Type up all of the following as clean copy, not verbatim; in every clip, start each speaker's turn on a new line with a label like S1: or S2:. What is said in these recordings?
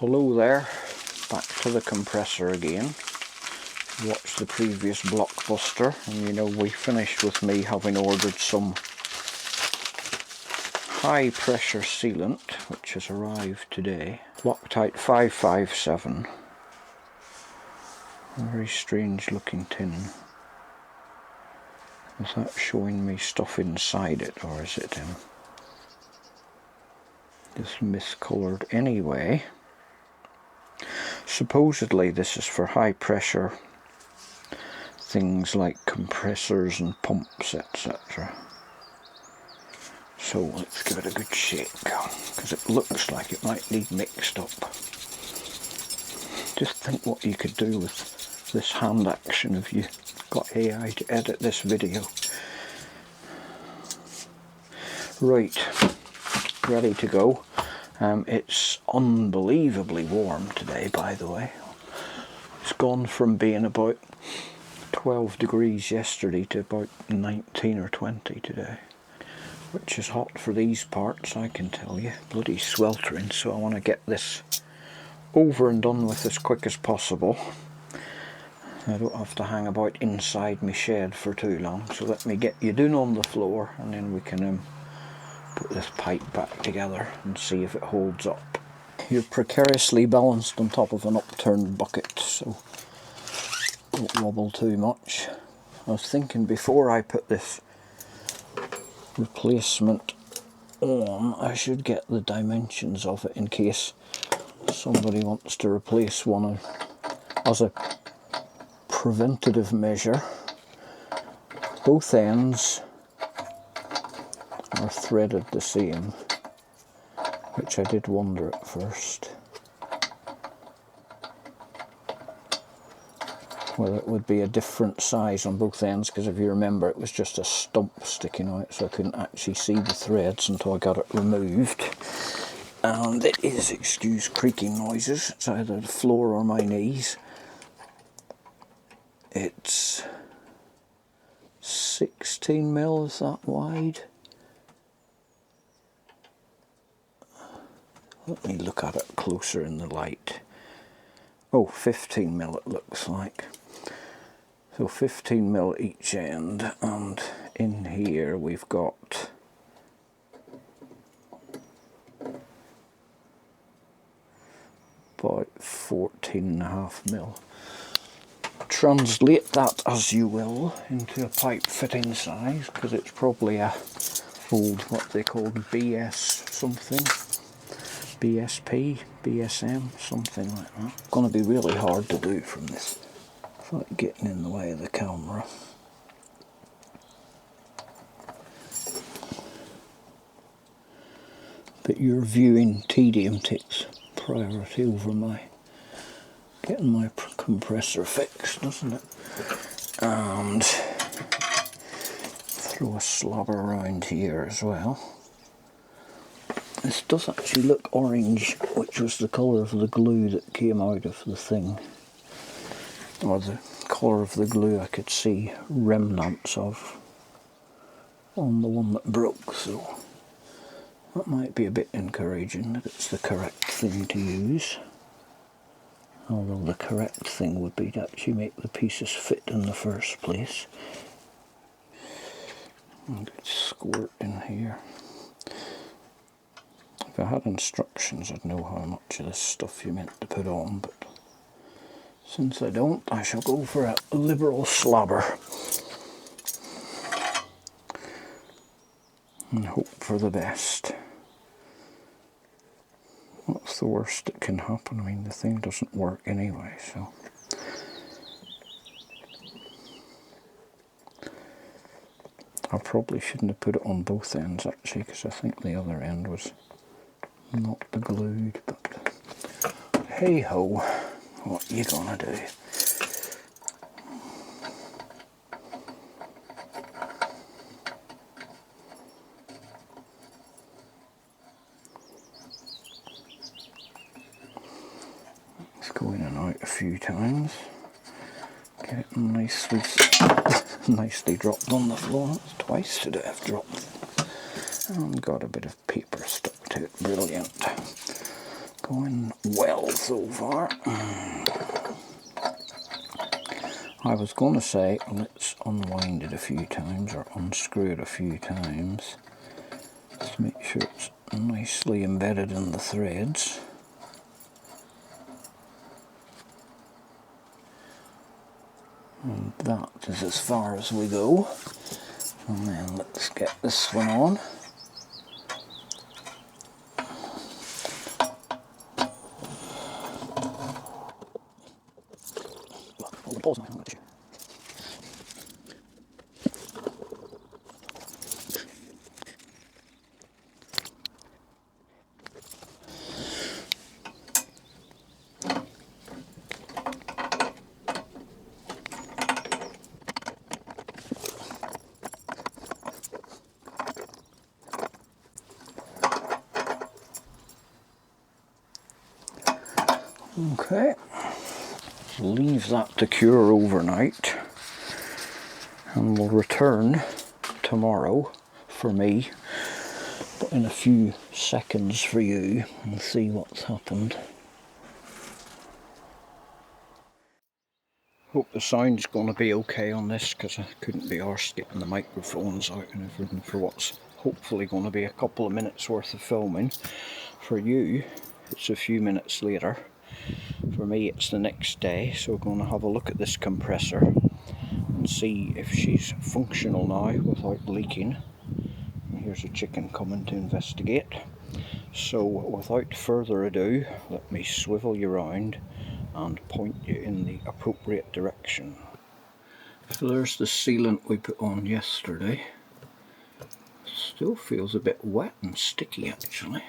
S1: Hello there, back to the compressor again. Watched the previous blockbuster and you know we finished with me having ordered some high pressure sealant which has arrived today. Loctite 557. A very strange looking tin. Is that showing me stuff inside it, or is it just miscoloured anyway? Supposedly this is for high pressure things like compressors and pumps, etc. So let's give it a good shake, because it looks like it might need mixed up. Just think what you could do with this hand action if you got AI to edit this video. Right, ready to go. It's unbelievably warm today, by the way. It's gone from being about 12 degrees yesterday to about 19 or 20 today, which is hot for these parts, I can tell you. Bloody sweltering, so I want to get this over and done with as quick as possible. I don't have to hang about inside my shed for too long, so let me get you down on the floor and then we can put this pipe back together and see if it holds up. You're precariously balanced on top of an upturned bucket, so don't wobble too much. I was thinking before I put this replacement on, I should get the dimensions of it in case somebody wants to replace one as a preventative measure. Both ends are threaded the same, which I did wonder at first whether it would be a different size on both ends, because if you remember it was just a stump sticking out, so I couldn't actually see the threads until I got it removed. And it is, excuse creaking noises, it's either the floor or my knees. It's 16mm, is that wide? Let me look at it closer in the light. Oh, 15mm it looks like. So 15mm each end, and in here we've got about 14.5mm. Translate that as you will into a pipe fitting size, because it's probably a old, what they called BS something. BSP, BSM, something like that. It's going to be really hard to do from this. It's like getting in the way of the camera. But your viewing tedium takes priority over my getting my compressor fixed, doesn't it? And throw a slobber around here as well. This does actually look orange, which was the colour of the glue that came out of the thing. Or the colour of the glue I could see remnants of on the one that broke, so that might be a bit encouraging that it's the correct thing to use. Although the correct thing would be to actually make the pieces fit in the first place. A good squirt in here. If I had instructions I'd know how much of this stuff you meant to put on, but since I don't, I shall go for a liberal slobber and hope for the best. What's the worst that can happen? I mean, the thing doesn't work anyway, so. I probably shouldn't have put it on both ends actually, because I think the other end was not the glued, but hey ho, what you gonna do? Let's go in and out a few times. Get it nicely dropped on the floor. That's twice today I've dropped it. And got a bit of paper stuck to it. Brilliant. going well so far. I was going to say let's unwind it a few times or unscrew it a few times to make sure it's nicely embedded in the threads. And that is as far as we go. And then let's get this one on. All the balls on it. Okay, leave that to cure overnight and we'll return tomorrow for me, but in a few seconds for you, and see what's happened. Hope the sound's going to be okay on this, because I couldn't be arsed getting the microphones out and everything for what's hopefully going to be a couple of minutes worth of filming. For you, it's a few minutes later. For me, it's the next day, so we're going to have a look at this compressor and see if she's functional now without leaking. And here's a chicken coming to investigate. So without further ado, let me swivel you round and point you in the appropriate direction. So there's the sealant we put on yesterday. Still feels a bit wet and sticky actually.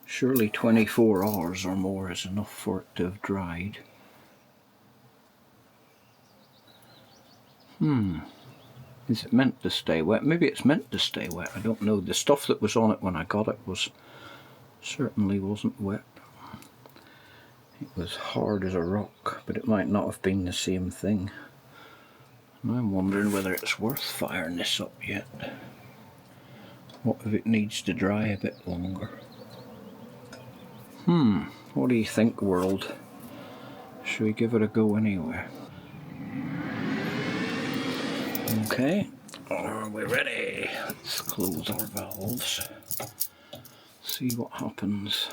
S1: Surely 24 hours or more is enough for it to have dried. Is it meant to stay wet? Maybe it's meant to stay wet, I don't know. The stuff that was on it when I got it certainly wasn't wet. It was hard as a rock, but it might not have been the same thing. And I'm wondering whether it's worth firing this up yet. What if it needs to dry a bit longer? What do you think, world? Should we give it a go anyway? Okay, are we ready? Let's close our valves. See what happens.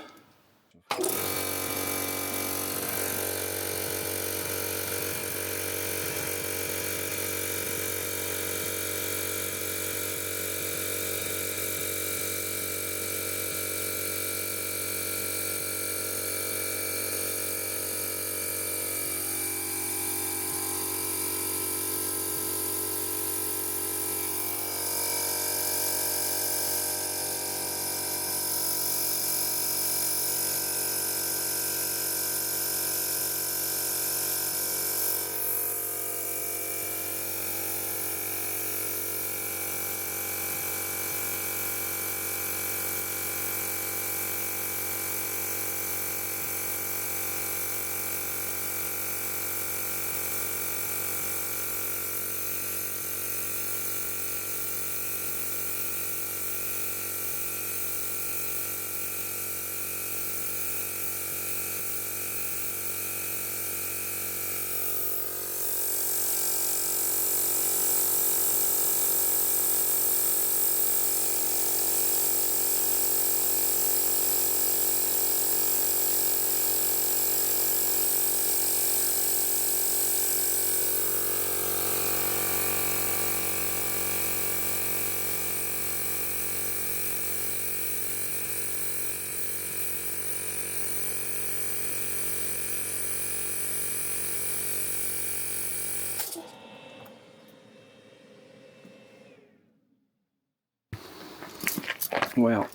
S1: Well,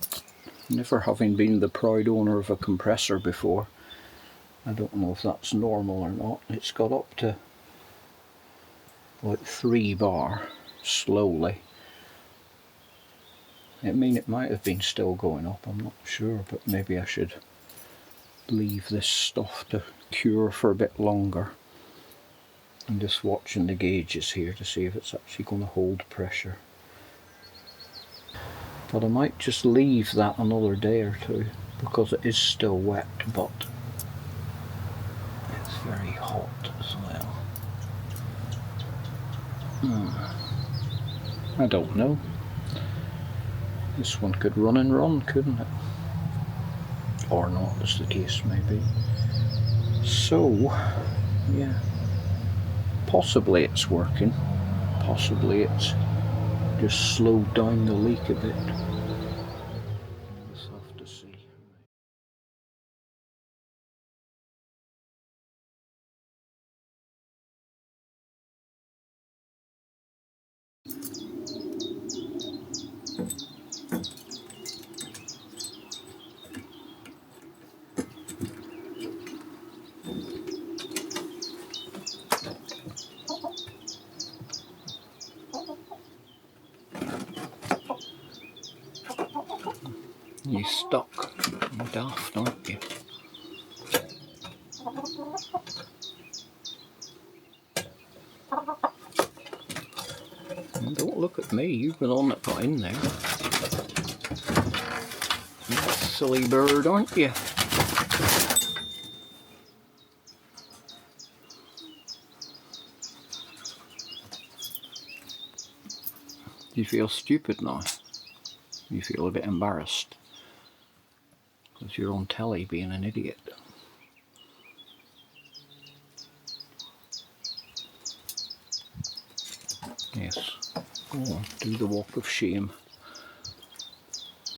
S1: never having been the proud owner of a compressor before, I don't know if that's normal or not. It's got up to like 3 bar slowly. I mean, it might have been still going up, I'm not sure, but maybe I should leave this stuff to cure for a bit longer. I'm just watching the gauges here to see if it's actually going to hold pressure. But I might just leave that another day or two because it is still wet, but it's very hot as well. I don't know. This one could run and run, couldn't it? Or not, as the case may be. So, yeah. Possibly it's working. Possibly it's just slowed down the leak a bit. We'll have to see. You're stuck. You're daft, aren't you? Don't look at me, you've been on it put in there. You silly bird, aren't you? Do you feel stupid now? You feel a bit embarrassed? Because you're on telly being an idiot. Yes. Go on, do the walk of shame.